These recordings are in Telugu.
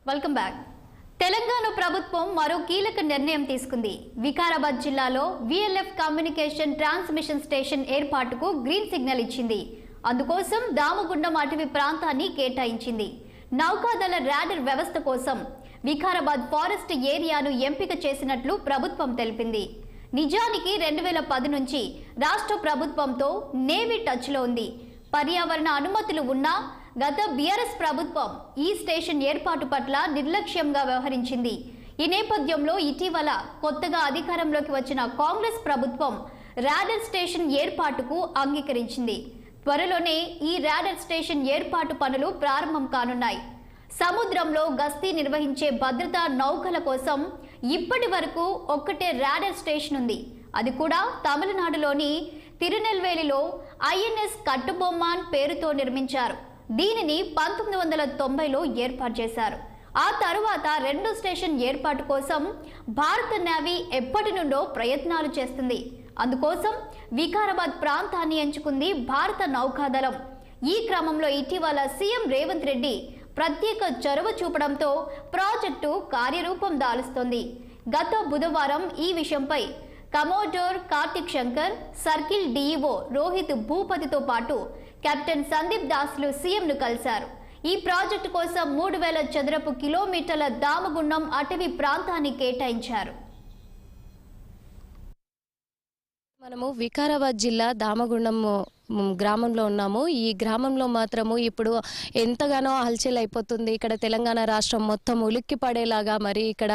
Welcome back. తెలంగాణ ప్రభుత్వం మరో కీలక నిర్ణయం తీసుకుంది. వికారాబాద్ జిల్లాలో VLF కమ్యూనికేషన్ ట్రాన్స్మిషన్ స్టేషన్ ఏర్పాటుకు గ్రీన్ సిగ్నల్ ఇచ్చింది. అందుకోసం దామగుండం అటవీ ప్రాంతాన్ని కేటాయించింది. నౌకాదళ రాడర్ వ్యవస్థ కోసం వికారాబాద్ ఫారెస్ట్ ఏరియాను ఎంపిక చేసినట్లు ప్రభుత్వం తెలిపింది. నిజానికి 2010 నుంచి రాష్ట్ర ప్రభుత్వంతో నేవీ టచ్లో ఉంది. పర్యావరణ అనుమతులు ఉన్నా గత బీఆర్ఎస్ ప్రభుత్వం ఈ స్టేషన్ ఏర్పాటు పట్ల నిర్లక్ష్యంగా వ్యవహరించింది. ఈ నేపథ్యంలో ఇటీవల కొత్తగా అధికారంలోకి వచ్చిన కాంగ్రెస్ ప్రభుత్వం రాడర్ స్టేషన్ ఏర్పాటుకు అంగీకరించింది. త్వరలోనే ఈ రాడర్ స్టేషన్ ఏర్పాటు పనులు ప్రారంభం కానున్నాయి. సముద్రంలో గస్తీ నిర్వహించే భద్రతా నౌకల కోసం ఇప్పటి వరకు ఒక్కటే రాడర్ స్టేషన్ ఉంది. అది కూడా తమిళనాడులోని తిరునెల్వేలిలో INS కట్టుబొమ్మాన్ పేరుతో నిర్మించారు. దీనిని 1990లో ఏర్పాటు చేశారు. ఆ తరువాత రెండో స్టేషన్ ఏర్పాటు కోసం భారత నేవీ ఎప్పటి నుండో ప్రయత్నాలు చేస్తుంది. అందుకోసం వికారాబాద్ ప్రాంతాన్ని ఎంచుకుంది భారత నౌకాదళం. ఈ క్రమంలో ఇటీవల సీఎం రేవంత్ రెడ్డి ప్రత్యేక చొరవ చూపడంతో ప్రాజెక్టు కార్యరూపం దాలుస్తోంది. గత బుధవారం ఈ విషయంపై commodore Karthik Shankar, circle DEO Rohit భూపతితో పాటు కెప్టెన్ సందీప్ దాస్లు సీఎంను కలిశారు. ఈ ప్రాజెక్టు కోసం 3000 చదరపు కిలోమీటర్ల దామగుండం అటవీ ప్రాంతాన్ని కేటాయించారు. మనము వికారాబాద్ జిల్లా దామగుండం గ్రామంలో ఉన్నాము. ఈ గ్రామంలో మాత్రము ఇప్పుడు ఎంతగానో హల్చల్ అయిపోతుంది. ఇక్కడ తెలంగాణ రాష్ట్రం మొత్తం ఉలిక్కి పడేలాగా మరి ఇక్కడ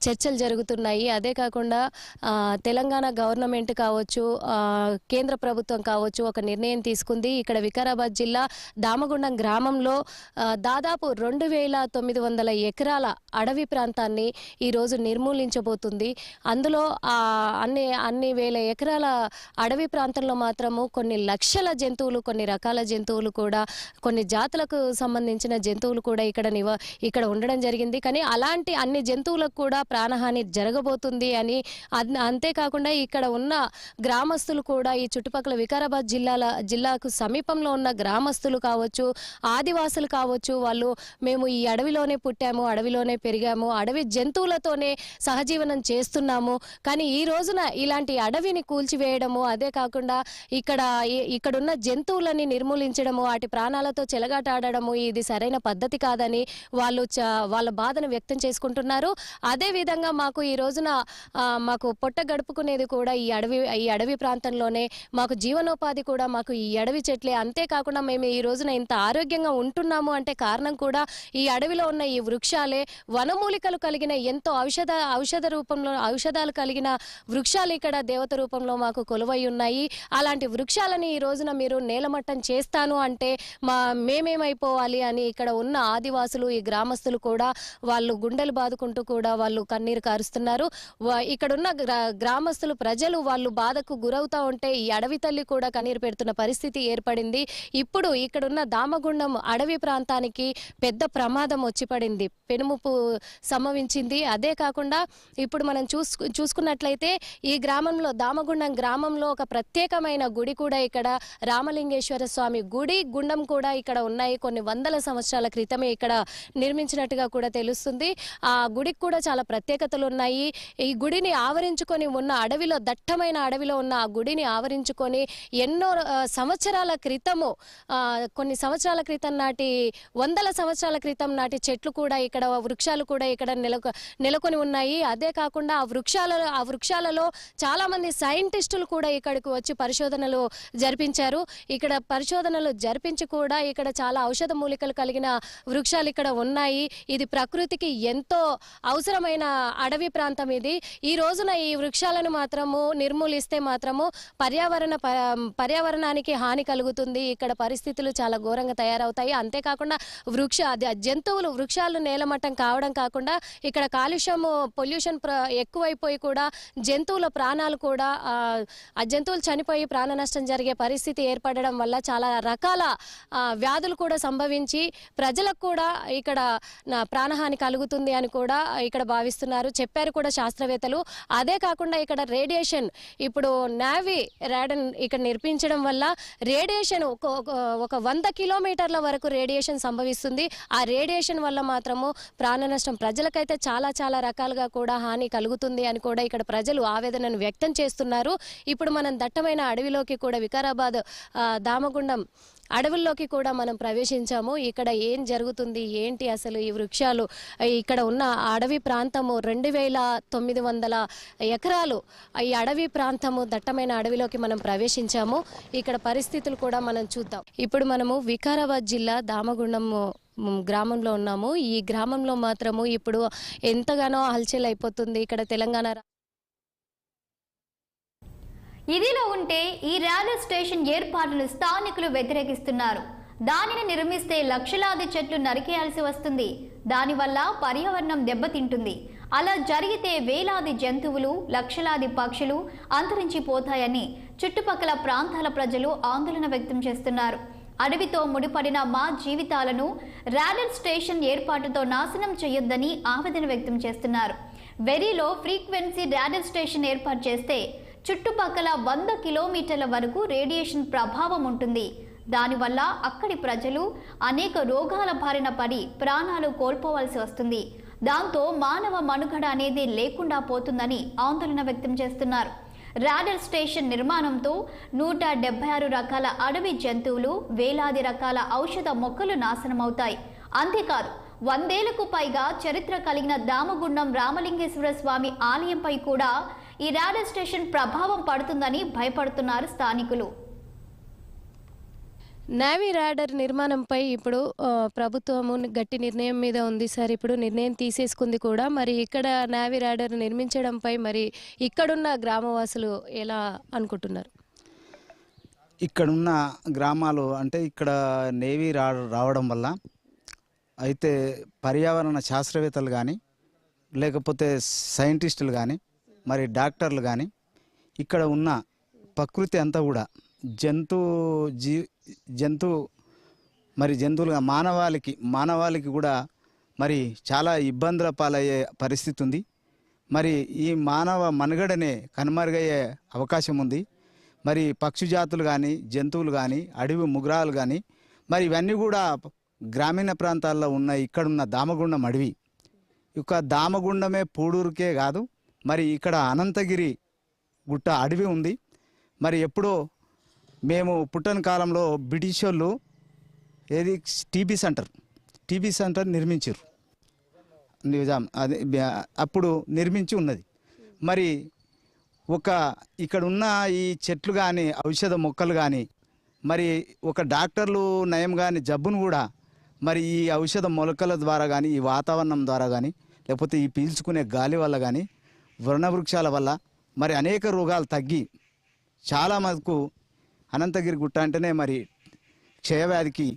చర్చలు జరుగుతున్నాయి. అదే కాకుండా తెలంగాణ గవర్నమెంట్ కావచ్చు, కేంద్ర ప్రభుత్వం కావచ్చు ఒక నిర్ణయం తీసుకుంది. ఇక్కడ వికారాబాద్ జిల్లా దామగుండం గ్రామంలో దాదాపు 2900 ఎకరాల అడవి ప్రాంతాన్ని ఈరోజు నిర్మూలించబోతుంది. అందులో అన్ని వేల ఎకరాల అడవి ప్రాంతంలో మాత్రము కొన్ని లక్షల జంతువులు, కొన్ని రకాల జంతువులు కూడా, కొన్ని జాతులకు సంబంధించిన జంతువులు కూడా ఇక్కడ ఉండడం జరిగింది. కానీ అలాంటి అన్ని జంతువులకు కూడా ప్రాణహాని జరగబోతుంది అని, అంతేకాకుండా ఇక్కడ ఉన్న గ్రామస్తులు కూడా, ఈ చుట్టుపక్కల వికారాబాద్ జిల్లాకు సమీపంలో ఉన్న గ్రామస్తులు కావచ్చు, ఆదివాసులు కావచ్చు, వాళ్ళు మేము ఈ అడవిలోనే పుట్టాము, అడవిలోనే పెరిగాము, అడవి జంతువులతోనే సహజీవనం చేస్తున్నాము, కానీ ఈ రోజున ఇలాంటి అడవిని కూల్చివేయడము, అదే కాకుండా ఇక్కడున్న జంతువులని నిర్మూలించడము, వాటి ప్రాణాలతో చెలగాటాడము ఇది సరైన పద్ధతి కాదని వాళ్ళ బాధను వ్యక్తం చేసుకుంటున్నారు. అదేవిధంగా మాకు ఈ రోజున మాకు పొట్ట గడుపుకునేది కూడా ఈ అడవి ప్రాంతంలోనే, మాకు జీవనోపాధి కూడా మాకు ఈ అడవి చెట్లే. అంతేకాకుండా మేము ఈ రోజున ఇంత ఆరోగ్యంగా ఉంటున్నాము అంటే కారణం కూడా ఈ అడవిలో ఉన్న ఈ వృక్షాలే. వనమూలికలు కలిగిన ఎంతో ఔషధాలు కలిగిన వృక్షాలు ఇక్కడ దేవత రూపంలో మాకు కొలువై ఉన్నాయి. అలాంటి వృక్షాలని ఈ రోజున మీరు నేలమట్టం చేస్తాను అంటే మేమేమైపోవాలి అని ఇక్కడ ఉన్న ఆదివాసులు, ఈ గ్రామస్తులు కూడా వాళ్ళు గుండెలు బాదుకుంటూ కూడా వాళ్ళు కన్నీరు కారుస్తున్నారు. ఇక్కడున్న గ్రామస్తులు, ప్రజలు వాళ్ళు బాధకు గురవుతా ఉంటే ఈ అడవి తల్లి కూడా కన్నీరు పెడుతున్న పరిస్థితి ఏర్పడింది. ఇప్పుడు ఇక్కడున్న దామగుండం అడవి ప్రాంతానికి పెద్ద ప్రమాదం వచ్చి పడింది, పెనుముప్పు సంభవించింది. అదే కాకుండా ఇప్పుడు మనం చూసుకున్నట్లయితే ఈ గ్రామంలో, దామగుండం గ్రామంలో ఒక ప్రత్యేకమైన గుడి కూడా, ఇక్కడ రామలింగేశ్వర స్వామి గుడి, గుండం కూడా ఇక్కడ ఉన్నాయి. కొన్ని వందల సంవత్సరాల క్రితమే ఇక్కడ నిర్మించినట్టుగా కూడా తెలుస్తుంది. ఆ గుడికి కూడా చాలా ప్రత్యేకతలు ఉన్నాయి. ఈ గుడిని ఆవరించుకొని ఉన్న అడవిలో, దట్టమైన అడవిలో ఉన్న ఆ గుడిని ఆవరించుకొని ఎన్నో సంవత్సరాల క్రితము, కొన్ని సంవత్సరాల క్రితం నాటి, వందల సంవత్సరాల క్రితం నాటి చెట్లు కూడా ఇక్కడ, వృక్షాలు కూడా ఇక్కడ నెలకొని ఉన్నాయి. అదే కాకుండా ఆ వృక్షాలలో చాలా మంది సైంటిస్టులు కూడా ఇక్కడికి వచ్చి పరిశోధనలు జరిపించారు. ఇక్కడ పరిశోధనలు జరిపించి కూడా ఇక్కడ చాలా ఔషధ మూలికలు కలిగిన వృక్షాలు ఇక్కడ ఉన్నాయి. ఇది ప్రకృతికి ఎంతో అవసరమైన అడవి ప్రాంతం ఇది. ఈ రోజున ఈ వృక్షాలను మాత్రము నిర్మూలిస్తే మాత్రము పర్యావరణానికి హాని కలుగుతుంది. ఇక్కడ పరిస్థితులు చాలా ఘోరంగా తయారవుతాయి. అంతేకాకుండా వృక్షాలు నేలమట్టం కావడం కాకుండా ఇక్కడ పొల్యూషన్ ఎక్కువైపోయి కూడా జంతువుల ప్రాణాలు కూడా, ఆ జంతువులు చనిపోయి ప్రాణ నష్టం జరిగే పరిస్థితి ఏర్పడడం వల్ల చాలా రకాల వ్యాధులు కూడా సంభవించి ప్రజలకు కూడా ఇక్కడ ప్రాణహాని కలుగుతుంది అని కూడా ఇక్కడ భావిస్తున్నారు, చెప్పారు కూడా శాస్త్రవేత్తలు. అదే కాకుండా ఇక్కడ రేడియేషన్, ఇప్పుడు నావీ రాడన్ ఇక్కడ నిర్మించడం వల్ల రేడియేషన్ ఒక 100 కిలోమీటర్ల వరకు రేడియేషన్ సంభవిస్తుంది. ఆ రేడియేషన్ వల్ల మాత్రము ప్రాణ నష్టం, ప్రజలకైతే చాలా చాలా రకాలుగా కూడా హాని కలుగుతుంది అని కూడా ఇక్కడ ప్రజలు ఆవేదనను వ్యక్తం చేస్తున్నారు. ఇప్పుడు మనం దట్టమైన అడవిలోకి కూడా వికారాబాద్ దామగుండం అడవుల్లోకి కూడా మనం ప్రవేశించాము. ఇక్కడ ఏం జరుగుతుంది ఏంటి అసలు ఈ వృక్షాలు, ఇక్కడ ఉన్న అడవి ప్రాంతము 2900 ఎకరాలు ఈ అడవి ప్రాంతము, దట్టమైన అడవిలోకి మనం ప్రవేశించాము. ఇక్కడ పరిస్థితులు కూడా మనం చూద్దాం. ఇప్పుడు మనము వికారాబాద్ జిల్లా దామగుండం గ్రామంలో ఉన్నాము. ఈ గ్రామంలో మాత్రము ఇప్పుడు ఎంతగానో హల్చల్ అయిపోతుంది ఇక్కడ తెలంగాణ. ఇదిలో ఉంటే ఈ రైల్వే స్టేషన్ ఏర్పాటును స్థానికులు వ్యతిరేకిస్తున్నారు. దానిని నిర్మిస్తే లక్షలాది చెట్లు నరికేయాల్సి వస్తుంది. దానివల్ల పర్యావరణం దెబ్బతింటుంది. అలా జరిగితే వేలాది జంతువులు, లక్షలాది పక్షులు అంతరించిపోతాయని చుట్టుపక్కల ప్రాంతాల ప్రజలు ఆందోళన వ్యక్తం చేస్తున్నారు. అడవితో ముడిపడిన మా జీవితాలను రైల్వే స్టేషన్ ఏర్పాటుతో నాశనం చేయొద్దని ఆవేదన వ్యక్తం చేస్తున్నారు. వెరీలో ఫ్రీక్వెన్సీ రైల్వే స్టేషన్ ఏర్పాటు చేస్తే చుట్టుపక్కల 100 కిలోమీటర్ల వరకు రేడియేషన్ ప్రభావం ఉంటుంది. దానివల్ల అక్కడి ప్రజలు అనేక రోగాల బారిన పడి ప్రాణాలు కోల్పోవాల్సి వస్తుంది. దాంతో మానవ మనుగడ అనేది లేకుండా పోతుందని ఆందోళన వ్యక్తం చేస్తున్నారు. రైల్వే స్టేషన్ నిర్మాణంతో 176 రకాల అడవి జంతువులు, వేలాది రకాల ఔషధ మొక్కలు నాశనమవుతాయి. అంతేకాదు 100 ఏళ్లకు పైగా చరిత్ర కలిగిన దామగుండం రామలింగేశ్వర స్వామి ఆలయంపై కూడా ఈ రైల్వే స్టేషన్ ప్రభావం పడుతుందని భయపడుతున్నారు స్థానికులు. నావీ రాడర్ నిర్మాణంపై ఇప్పుడు ప్రభుత్వము గట్టి నిర్ణయం మీద ఉంది సార్. ఇప్పుడు నిర్ణయం తీసేసుకుంది కూడా. మరి ఇక్కడ నావీ రాడర్ నిర్మించడంపై మరి ఇక్కడున్న గ్రామవాసులు ఎలా అనుకుంటున్నారు? ఇక్కడున్న గ్రామాలు అంటే ఇక్కడ నేవీ రావడం వల్ల అయితే పర్యావరణ శాస్త్రవేత్తలు కానీ, లేకపోతే సైంటిస్టులు కానీ, మరి డాక్టర్లు కానీ, ఇక్కడ ఉన్న ప్రకృతి అంతా కూడా జంతువులుగా మానవాళికి కూడా మరి చాలా ఇబ్బందుల పాలయ్యే పరిస్థితి ఉంది. మరి ఈ మానవ మనుగడనే కనుమరుగయ్యే అవకాశం ఉంది. మరి పక్షి జాతులు కానీ, జంతువులు కానీ, అడవి ముగ్రాలు కానీ, మరి ఇవన్నీ కూడా గ్రామీణ ప్రాంతాల్లో ఉన్న ఇక్కడున్న దామగుండం అడవి. ఇక దామగుండమే పూడూరుకే కాదు, మరి ఇక్కడ అనంతగిరి గుట్ట అడవి ఉంది. మరి ఎప్పుడో మేము పుట్టని కాలంలో బ్రిటిష్ వాళ్ళు ఏది టీబీ సెంటర్ నిర్మించారు. నిజాం అది అప్పుడు నిర్మించి ఉన్నది. మరి ఇక్కడ ఉన్న ఈ చెట్లు కానీ, ఔషధ మొక్కలు కానీ, మరి ఒక డాక్టర్లు నయం కానీ జబ్బును కూడా మరి ఈ ఔషధ మొలకల ద్వారా కానీ, ఈ వాతావరణం ద్వారా కానీ, లేకపోతే ఈ పీల్చుకునే గాలి వల్ల కానీ, వృక్షాల వల్ల మరి అనేక రోగాలు తగ్గి చాలా మటుకు అనంతగిరి గుట్ట అంటేనే మరి క్షయవ్యాధికి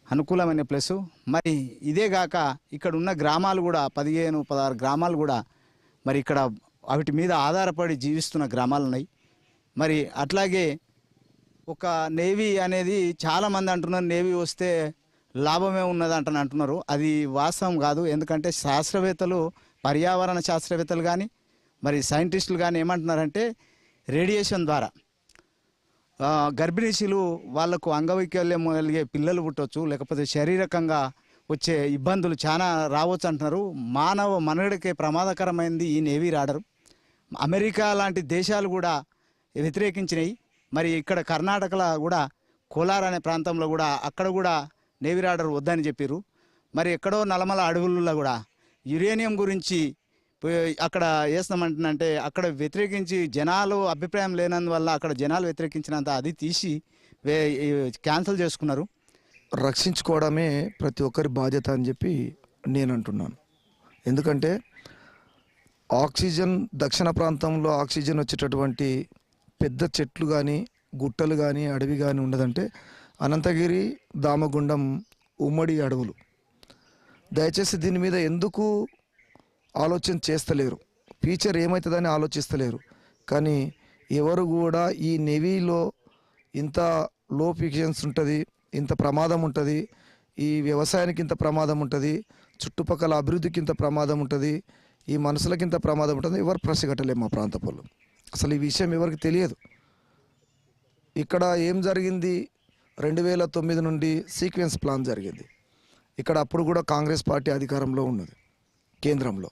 అనుకూలమైన ప్లేసు. మరి ఇదేగాక ఇక్కడ ఉన్న గ్రామాలు కూడా 15-16 గ్రామాలు కూడా మరి ఇక్కడ వాటి మీద ఆధారపడి జీవిస్తున్న గ్రామాలు ఉన్నాయి. మరి అట్లాగే ఒక నేవీ అనేది చాలామంది అంటున్నారు, నేవీ వస్తే లాభమే ఉన్నది అంటున్నారు. అది వాస్తవం కాదు. ఎందుకంటే శాస్త్రవేత్తలు, పర్యావరణ శాస్త్రవేత్తలు కానీ, మరి సైంటిస్టులు కానీ ఏమంటున్నారంటే రేడియేషన్ ద్వారా గర్భిణీశీలు వాళ్లకు అంగవైకల్యం కలిగే పిల్లలు పుట్టవచ్చు, లేకపోతే శారీరకంగా వచ్చే ఇబ్బందులు చాలా రావచ్చు అంటున్నారు. మానవ మనుగడకే ప్రమాదకరమైంది ఈ నేవీ రాడర్. అమెరికా లాంటి దేశాలు కూడా వ్యతిరేకించినాయి. మరి ఇక్కడ కర్ణాటకలో కూడా కోలార్ అనే ప్రాంతంలో కూడా అక్కడ కూడా నేవీ రాడర్ వద్దని చెప్పారు. మరి ఎక్కడో నల్లమల అడవుల్లో కూడా యురేనియం గురించి అక్కడ వేస్తామంటే అక్కడ వ్యతిరేకించి జనాలు అభిప్రాయం లేనందువల్ల అక్కడ జనాలు వ్యతిరేకించినంత అది తీసి క్యాన్సిల్ చేసుకున్నారు. రక్షించుకోవడమే ప్రతి ఒక్కరి బాధ్యత అని చెప్పి నేను అంటున్నాను. ఎందుకంటే ఆక్సిజన్ దక్షిణ ప్రాంతంలో ఆక్సిజన్ వచ్చేటటువంటి పెద్ద చెట్లు కానీ, గుట్టలు కానీ, అడవి కానీ ఉన్నదంటే అనంతగిరి, దామగుండం ఉమ్మడి అడవులు. దయచేసి దీని మీద ఎందుకు ఆలోచన చేస్తలేరు, ఫ్యూచర్ ఏమవుతుందని ఆలోచిస్తలేరు. కానీ ఎవరు కూడా ఈ నేవీలో ఇంత లో ఫిక్షన్స్ ఉంటుంది, ఇంత ప్రమాదం ఉంటుంది, ఈ వ్యవసాయానికి ఇంత ప్రమాదం ఉంటుంది, చుట్టుపక్కల అభివృద్ధికి ఇంత ప్రమాదం ఉంటుంది, ఈ మనుషులకి ఇంత ప్రమాదం ఉంటుంది ఎవరు ప్రశ్నగట్టలేము మా ప్రాంత వాళ్ళు. అసలు ఈ విషయం ఎవరికి తెలియదు. ఇక్కడ ఏం జరిగింది, 2009 నుండి సీక్వెన్స్ ప్లాన్ జరిగింది. ఇక్కడ అప్పుడు కూడా కాంగ్రెస్ పార్టీ అధికారంలో ఉన్నది కేంద్రంలో.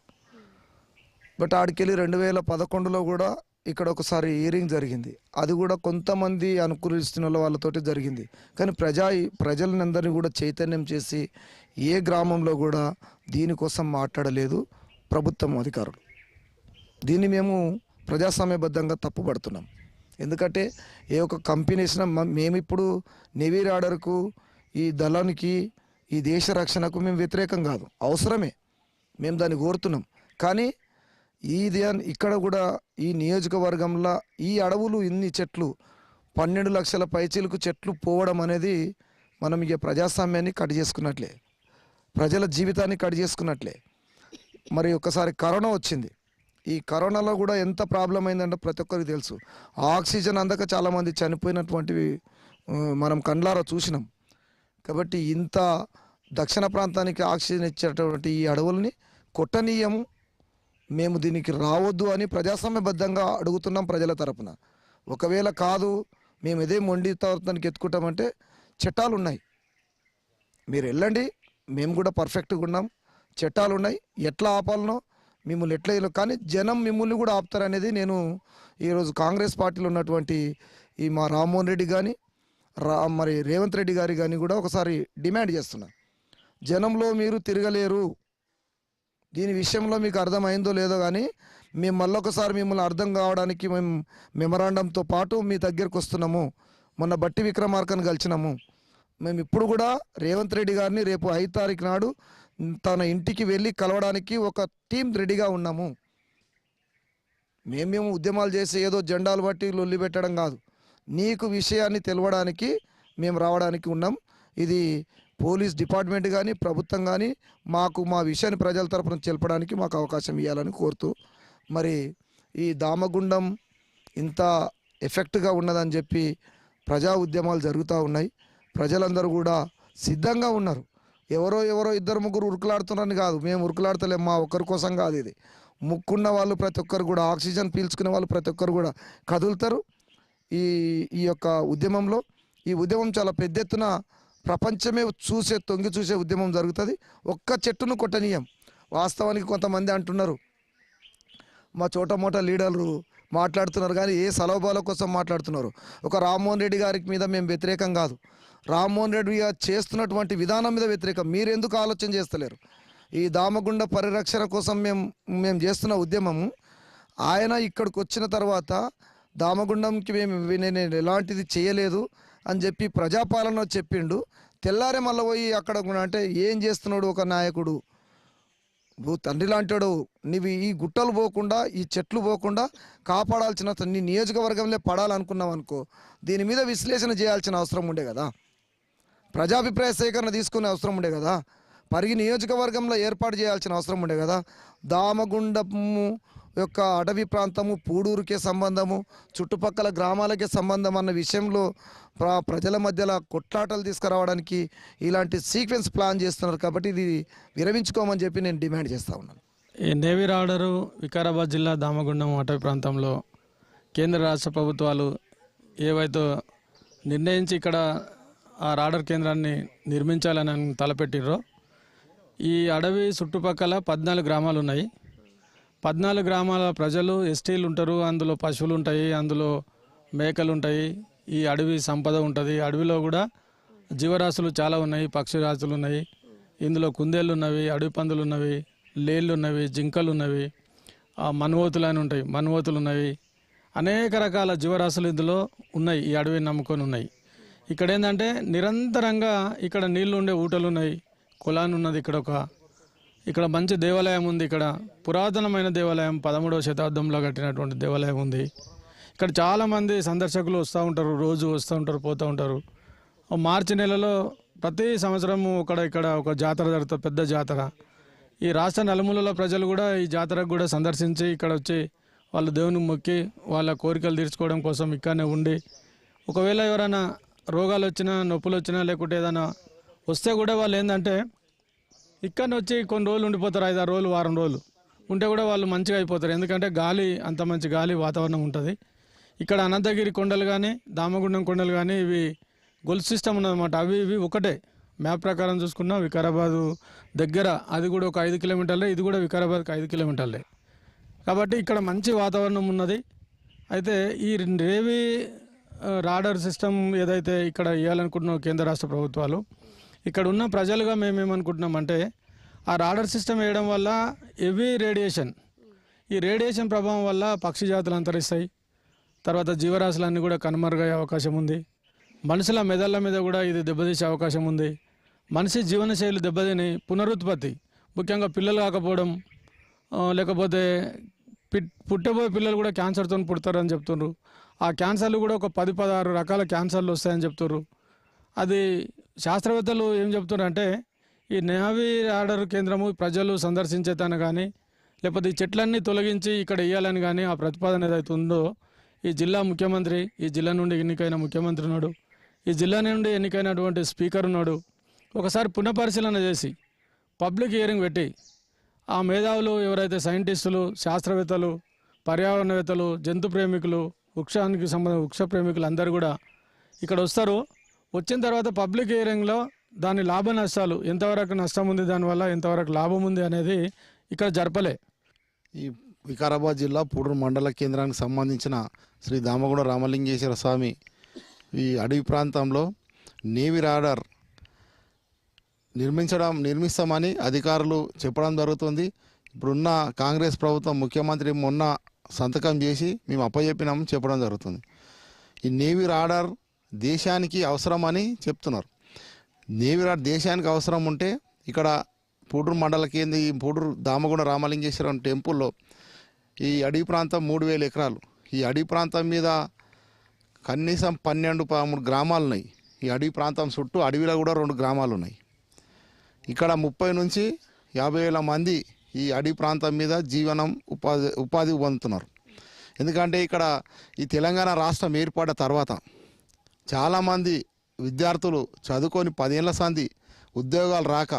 బట్ ఆడికెళ్ళి 2011లో కూడా ఇక్కడ ఒకసారి హియరింగ్ జరిగింది. అది కూడా కొంతమంది అనుకూలిస్తున్న వాళ్ళతోటి జరిగింది. కానీ ప్రజలందరినీ కూడా చైతన్యం చేసి ఏ గ్రామంలో కూడా దీనికోసం మాట్లాడలేదు ప్రభుత్వం అధికారులు. దీన్ని మేము ప్రజాస్వామ్యబద్ధంగా తప్పుపడుతున్నాం. ఎందుకంటే ఏ ఒక కంపెనీ వేసినా మేమిప్పుడు నేవీ రాడర్కు, ఈ దళానికి, ఈ దేశ రక్షణకు మేము వ్యతిరేకం కాదు, అవసరమే, మేము దాన్ని కోరుతున్నాం. కానీ ఇక్కడ కూడా ఈ నియోజకవర్గంలో ఈ అడవులు ఇన్ని చెట్లు 12 లక్షల పైచీలకు చెట్లు పోవడం అనేది మనం ఇక ప్రజాస్వామ్యాన్ని కట్ చేసుకున్నట్లే, ప్రజల జీవితాన్ని కట్ చేసుకున్నట్లే. మరి ఒకసారి కరోనా వచ్చింది. ఈ కరోనాలో కూడా ఎంత ప్రాబ్లం అయిందంటే ప్రతి ఒక్కరికి తెలుసు. ఆక్సిజన్ అందక చాలామంది చనిపోయినటువంటివి మనం కండ్లారా చూసినాం. కాబట్టి ఇంత దక్షిణ ప్రాంతానికి ఆక్సిజన్ ఇచ్చేటటువంటి ఈ అడవుల్ని కొట్టనీయము, మేము దీనికి రావద్దు అని ప్రజాస్వామ్యబద్ధంగా అడుగుతున్నాం ప్రజల తరపున. ఒకవేళ కాదు మేము ఇదే మొండి తరపునకి ఎత్తుకుంటామంటే చట్టాలు ఉన్నాయి, మీరు వెళ్ళండి, మేము కూడా పర్ఫెక్ట్గా ఉన్నాం, చట్టాలు ఉన్నాయి, ఎట్లా ఆపాలనో మిమ్మల్ని ఎట్లా. కానీ జనం మిమ్మల్ని కూడా ఆపుతారనేది నేను ఈరోజు కాంగ్రెస్ పార్టీలో ఉన్నటువంటి ఈ మా రామ్మోహన్ రెడ్డి కానీ మరి రేవంత్ రెడ్డి గారి కానీ కూడా ఒకసారి డిమాండ్ చేస్తున్నా. జనంలో మీరు తిరగలేరు, దీని విషయంలో మీకు అర్థమైందో లేదో కానీ మేము మళ్ళొకసారి మిమ్మల్ని అర్థం కావడానికి మేము మెమరాండంతో పాటు మీ దగ్గరకు వస్తున్నాము. మొన్న బట్టి విక్రమార్కను కలిసినాము. మేము ఇప్పుడు కూడా రేవంత్ రెడ్డి గారిని రేపు 5 తారీఖు నాడు తన ఇంటికి వెళ్ళి కలవడానికి ఒక టీం రెడీగా ఉన్నాము. మేము ఉద్యమాలు చేసి ఏదో జెండాలు బట్టి లొల్లి పెట్టడం కాదు, నీకు విషయాన్ని తెలవడానికి మేము రావడానికి ఉన్నాం. ఇది పోలీస్ డిపార్ట్మెంట్ కానీ ప్రభుత్వం కానీ మాకు మా విషయాన్ని ప్రజల తరపున తెలపడానికి మాకు అవకాశం ఇవ్వాలని కోరుతూ, మరి ఈ దామగుండం ఇంత ఎఫెక్ట్గా ఉన్నదని చెప్పి ప్రజా ఉద్యమాలు జరుగుతూ ఉన్నాయి. ప్రజలందరూ కూడా సిద్ధంగా ఉన్నారు. ఎవరో 2-3 ఉరుకులాడుతున్నారని కాదు, మేము ఉరుకులాడతలేము, మా ఒక్కరి కోసం కాదు ఇది. ముక్కున్న వాళ్ళు ప్రతి ఒక్కరు కూడా, ఆక్సిజన్ పీల్చుకునే వాళ్ళు ప్రతి ఒక్కరు కూడా కదులుతారు ఈ యొక్క ఉద్యమంలో. ఈ ఉద్యమం చాలా పెద్ద ఎత్తున ప్రపంచమే తొంగి చూసే ఉద్యమం జరుగుతుంది. ఒక్క చెట్టును కొట్టనీయం. వాస్తవానికి కొంతమంది అంటున్నారు, మా చోటమోట లీడర్లు మాట్లాడుతున్నారు కానీ ఏ సలభాల కోసం మాట్లాడుతున్నారు. ఒక రామ్మోహన్ రెడ్డి గారికి మీద మేము వ్యతిరేకం కాదు, రామ్మోహన్ రెడ్డి గారు చేస్తున్నటువంటి విధానం మీద వ్యతిరేకం. మీరు ఎందుకు ఆలోచన చేస్తలేరు? ఈ దామగుండ పరిరక్షణ కోసం మేము చేస్తున్న ఉద్యమము, ఆయన ఇక్కడికి వచ్చిన తర్వాత దామగుండంకి నేను ఎలాంటిది చేయలేదు అని చెప్పి ప్రజాపాలన చెప్పిండు. తెల్లారే మళ్ళీ పోయి అక్కడ అంటే ఏం చేస్తున్నాడు ఒక నాయకుడు? నువ్వు తండ్రి లాంటాడు, నువ్వు ఈ గుట్టలు పోకుండా, ఈ చెట్లు పోకుండా కాపాడాల్సిన నీ నియోజకవర్గంలో పడాలనుకున్నావు అనుకో, దీని మీద విశ్లేషణ చేయాల్సిన అవసరం ఉండే కదా, ప్రజాభిప్రాయ సేకరణ తీసుకునే అవసరం ఉండే కదా, పరిగి నియోజకవర్గంలో ఏర్పాటు చేయాల్సిన అవసరం ఉండే కదా. దామగుండము యొక్క అటవీ ప్రాంతము పూడూరుకే సంబంధము, చుట్టుపక్కల గ్రామాలకే సంబంధం అన్న విషయంలో ప్రజల మధ్యలో కొట్లాటలు తీసుకురావడానికి ఇలాంటి సీక్వెన్స్ ప్లాన్ చేస్తున్నారు. కాబట్టి ఇది విరమించుకోమని చెప్పి నేను డిమాండ్ చేస్తూ ఉన్నాను. ఈ నేవీ రాడరు వికారాబాద్ జిల్లా దామగుండం అటవీ ప్రాంతంలో కేంద్ర రాష్ట్ర ప్రభుత్వాలు ఏవైతే నిర్ణయించి ఇక్కడ ఆ రాడర్ కేంద్రాన్ని నిర్మించాలని తలపెట్టిర్రో, ఈ అడవి చుట్టుపక్కల 14 గ్రామాలు ఉన్నాయి. 14 గ్రామాల ప్రజలు ఎస్టీలు ఉంటారు, అందులో పశువులు ఉంటాయి, అందులో మేకలు ఉంటాయి, ఈ అడవి సంపద ఉంటుంది. అడవిలో కూడా జీవరాశులు చాలా ఉన్నాయి, పక్షిరాశులు ఉన్నాయి, ఇందులో కుందేళ్ళు ఉన్నవి, అడవి పందులు ఉన్నవి, లేళ్ళు ఉన్నవి, జింకలు ఉన్నవి, మన్వోతులు అని ఉంటాయి, మన్వోతులు ఉన్నవి, అనేక రకాల జీవరాశులు ఇందులో ఉన్నాయి, ఈ అడవిని నమ్ముకొని ఉన్నాయి. ఇక్కడ ఏంటంటే నిరంతరంగా ఇక్కడ నీళ్లు ఉండే ఊటలు ఉన్నాయి, కులాన్ ఉన్నది, ఇక్కడ మంచి దేవాలయం ఉంది. ఇక్కడ పురాతనమైన దేవాలయం 13వ శతాబ్దంలో కట్టినటువంటి దేవాలయం ఉంది. ఇక్కడ చాలామంది సందర్శకులు వస్తూ ఉంటారు, రోజు వస్తూ ఉంటారు, పోతూ ఉంటారు. మార్చి నెలలో ప్రతి సంవత్సరము ఇక్కడ ఒక జాతర జరుగుతుంది, పెద్ద జాతర. ఈ రాష్ట్ర నలుమూలల ప్రజలు కూడా ఈ జాతరకు కూడా సందర్శించి ఇక్కడ వచ్చి వాళ్ళు దేవునికి మొక్కి వాళ్ళ కోరికలు తీర్చుకోవడం కోసం ఇక్కడనే ఉండి, ఒకవేళ ఎవరైనా రోగాలు వచ్చినా, నొప్పులు వచ్చినా, లేకుంటే ఏదైనా వస్తే కూడా వాళ్ళు ఏంటంటే ఇక్కడనే వచ్చి కొన్ని రోజులు ఉండిపోతారు, 5-6 రోజులు, వారం రోజులు ఉంటే కూడా వాళ్ళు మంచిగా అయిపోతారు. ఎందుకంటే గాలి, అంత మంచి గాలి వాతావరణం ఉంటుంది ఇక్కడ. అనంతగిరి కొండలు కానీ, దామగుండం కొండలు కానీ, ఇవి గొలుసు సిస్టమ్ ఉన్నదన్నమాట. అవి ఇవి ఒకటే. మ్యాప్ ప్రకారం చూసుకున్నా వికారాబాదు దగ్గర, అది కూడా ఒక 5 కిలోమీటర్లే, ఇది కూడా వికారాబాద్కి 5 కిలోమీటర్లే. కాబట్టి ఇక్కడ మంచి వాతావరణం ఉన్నది. అయితే ఈ రేవి రాడర్ సిస్టమ్ ఏదైతే ఇక్కడ ఇవ్వాలనుకుంటున్నాం కేంద్ర రాష్ట్ర ప్రభుత్వాలు, ఇక్కడ ఉన్న ప్రజలుగా మేమేమనుకుంటున్నామంటే, ఆ రాడర్ సిస్టమ్ వేయడం వల్ల హెవీ రేడియేషన్, ఈ రేడియేషన్ ప్రభావం వల్ల పక్షి జాతులు అంతరిస్తాయి. తర్వాత జీవరాశులన్నీ కూడా కనుమరుగయ్యే అవకాశం ఉంది. మనుషుల మెదళ్ళ మీద కూడా ఇది దెబ్బతీసే అవకాశం ఉంది. మనిషి జీవనశైలి దెబ్బతిని పునరుత్పత్తి, ముఖ్యంగా పిల్లలు కాకపోవడం, లేకపోతే పుట్టబోయే పిల్లలు కూడా క్యాన్సర్తో పుడతారని చెప్తున్నారు. ఆ క్యాన్సర్లు కూడా ఒక 10-16 రకాల క్యాన్సర్లు వస్తాయని చెప్తున్నారు. అది శాస్త్రవేత్తలు ఏం చెప్తున్నారంటే, ఈ నేవీ రాడర్ కేంద్రము ప్రజలు సందర్శించేతాను కానీ, లేకపోతే ఈ చెట్లన్నీ తొలగించి ఇక్కడ వేయాలని కానీ ఆ ప్రతిపాదన ఏదైతే ఉందో, ఈ జిల్లా ముఖ్యమంత్రి, ఈ జిల్లా నుండి ఎన్నికైన ముఖ్యమంత్రి ఉన్నాడు, ఈ జిల్లా నుండి ఎన్నికైనటువంటి స్పీకర్ ఉన్నాడు, ఒకసారి పునఃపరిశీలన చేసి పబ్లిక్ హియరింగ్ పెట్టి, ఆ మేధావులు ఎవరైతే సైంటిస్టులు, శాస్త్రవేత్తలు, పర్యావరణవేత్తలు, జంతు ప్రేమికులు, వృక్ష ప్రేమికులు అందరూ కూడా ఇక్కడ వస్తారు. వచ్చిన తర్వాత పబ్లిక్ హియరింగ్లో దాని లాభ నష్టాలు, ఎంతవరకు నష్టం ఉంది, దానివల్ల ఎంతవరకు లాభం ఉంది అనేది ఇక్కడ జరపలే. ఈ వికారాబాద్ జిల్లా పూడూరు మండల కేంద్రానికి సంబంధించిన శ్రీ దామగుండ రామలింగేశ్వర స్వామి ఈ అడవి ప్రాంతంలో నేవీ రాడర్ నిర్మిస్తామని అధికారులు చెప్పడం జరుగుతుంది. ఇప్పుడున్న కాంగ్రెస్ ప్రభుత్వం ముఖ్యమంత్రి మొన్న సంతకం చేసి మేము అప్పచెప్పినాము చెప్పడం జరుగుతుంది. ఈ నేవీ రాడర్ దేశానికి అవసరమని చెప్తున్నారు. నేవీ రాడర్ దేశానికి అవసరం ఉంటే ఇక్కడ పూడూరు మండల కేంద్ర, ఈ పూడూరు దామగుండ రామలింగేశ్వరం టెంపుల్లో ఈ అడవి ప్రాంతం 3000 ఎకరాలు. ఈ అడవి ప్రాంతం మీద కనీసం 12-13 గ్రామాలు ఉన్నాయి. ఈ అడవి ప్రాంతం చుట్టూ అడవిలో కూడా 2 గ్రామాలు ఉన్నాయి. ఇక్కడ 30 నుంచి 50,000 మంది ఈ అడవి ప్రాంతం మీద ఉపాధి పొందుతున్నారు. ఎందుకంటే ఇక్కడ ఈ తెలంగాణ రాష్ట్రం ఏర్పడ్డ తర్వాత చాలామంది విద్యార్థులు చదువుకొని 10 ఏళ్ల సంది ఉద్యోగాలు రాక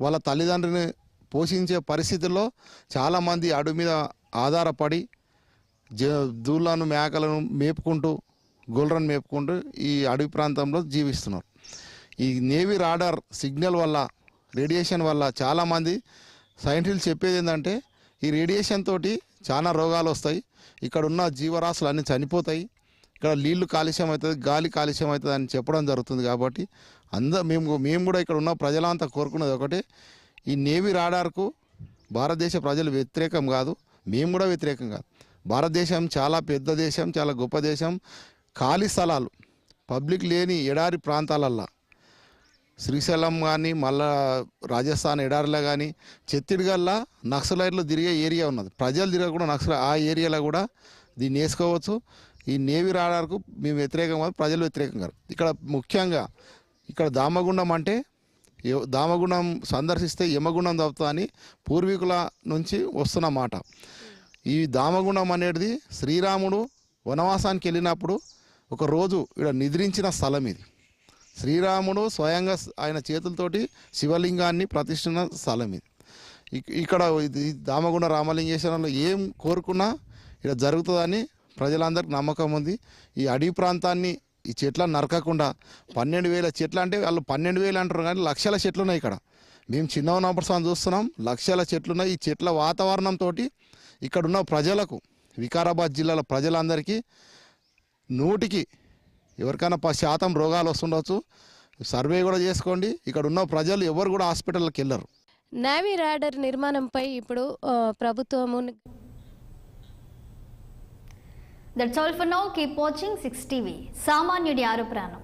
వాళ్ళ తల్లిదండ్రుని పోషించే పరిస్థితుల్లో చాలామంది అడవి మీద ఆధారపడి దూళ్ళను, మేకలను మేపుకుంటూ, గొర్రెలను మేపుకుంటూ ఈ అడవి ప్రాంతంలో జీవిస్తున్నారు. ఈ నేవీ రాడర్ సిగ్నల్ వల్ల, రేడియేషన్ వల్ల చాలామంది సైంటిస్టులు చెప్పేది ఏంటంటే, ఈ రేడియేషన్ తోటి చాలా రోగాలు వస్తాయి, ఇక్కడ ఉన్న జీవరాశులు అన్నీ చనిపోతాయి, ఇక్కడ నీళ్లు కాలుష్యం అవుతుంది, గాలి కాలుష్యం అవుతుంది అని చెప్పడం జరుగుతుంది. కాబట్టి మేము కూడా ఇక్కడ ఉన్న ప్రజలంతా కోరుకున్నది ఒకటే, ఈ నేవీ రాడార్కు భారతదేశ ప్రజలు వ్యతిరేకం కాదు, మేము కూడా వ్యతిరేకం కాదు. భారతదేశం చాలా పెద్ద దేశం, చాలా గొప్ప దేశం. ఖాళీ స్థలాలు, పబ్లిక్ లేని ఎడారి ప్రాంతాలల్లో, శ్రీశైలం కానీ, మళ్ళా రాజస్థాన్ ఎడారిలో కానీ, ఛత్తీస్గఢ్లో నక్సలైట్లు తిరిగే ఏరియా ఉన్నది, ప్రజలు తిరగకుండా ఆ ఏరియాలో కూడా దీన్ని వేసుకోవచ్చు. ఈ నేవీ రాడార్కు మేము వ్యతిరేకం కాదు, ప్రజలు వ్యతిరేకం కాదు. ఇక్కడ ముఖ్యంగా ఇక్కడ దామగుండం అంటే, దామగుండం సందర్శిస్తే యమగుండం తప్పుతా అని పూర్వీకుల నుంచి వస్తున్న మాట. ఈ దామగుండం అనేది శ్రీరాముడు వనవాసానికి వెళ్ళినప్పుడు ఒక రోజు ఇక్కడ నిద్రించిన స్థలం ఇది. శ్రీరాముడు స్వయంగా ఆయన చేతులతోటి శివలింగాన్ని ప్రతిష్ఠించిన స్థలం ఇది. ఇక్కడ దామగుండ రామలింగేశ్వరంలో ఏం కోరుకున్నా ఇక్కడ జరుగుతుందని ప్రజలందరికీ నమ్మకం ఉంది. ఈ అడవి ప్రాంతాన్ని, ఈ చెట్లను నరకకుండా 12,000 చెట్లు అంటే వాళ్ళు 12,000 అంటారు కానీ లక్షల చెట్లు ఉన్నాయి ఇక్కడ. మేము చిన్న ఉన్నప్పుడు చూస్తున్నాం, లక్షల చెట్లు ఉన్నాయి. ఈ చెట్ల వాతావరణంతో ఇక్కడున్న ప్రజలకు, వికారాబాద్ జిల్లాల ప్రజలందరికీ 100కి ఎవరికైనా 10% రోగాలు వస్తుండొచ్చు. సర్వే కూడా చేసుకోండి. ఇక్కడ ఉన్న ప్రజలు ఎవరు కూడా హాస్పిటల్కి వెళ్ళరు. నేవీ రాడర్ నిర్మాణంపై ఇప్పుడు ప్రభుత్వము. That's all for now. Keep watching 6 TV. సామాన్యుడి ఆరు ప్రాణం.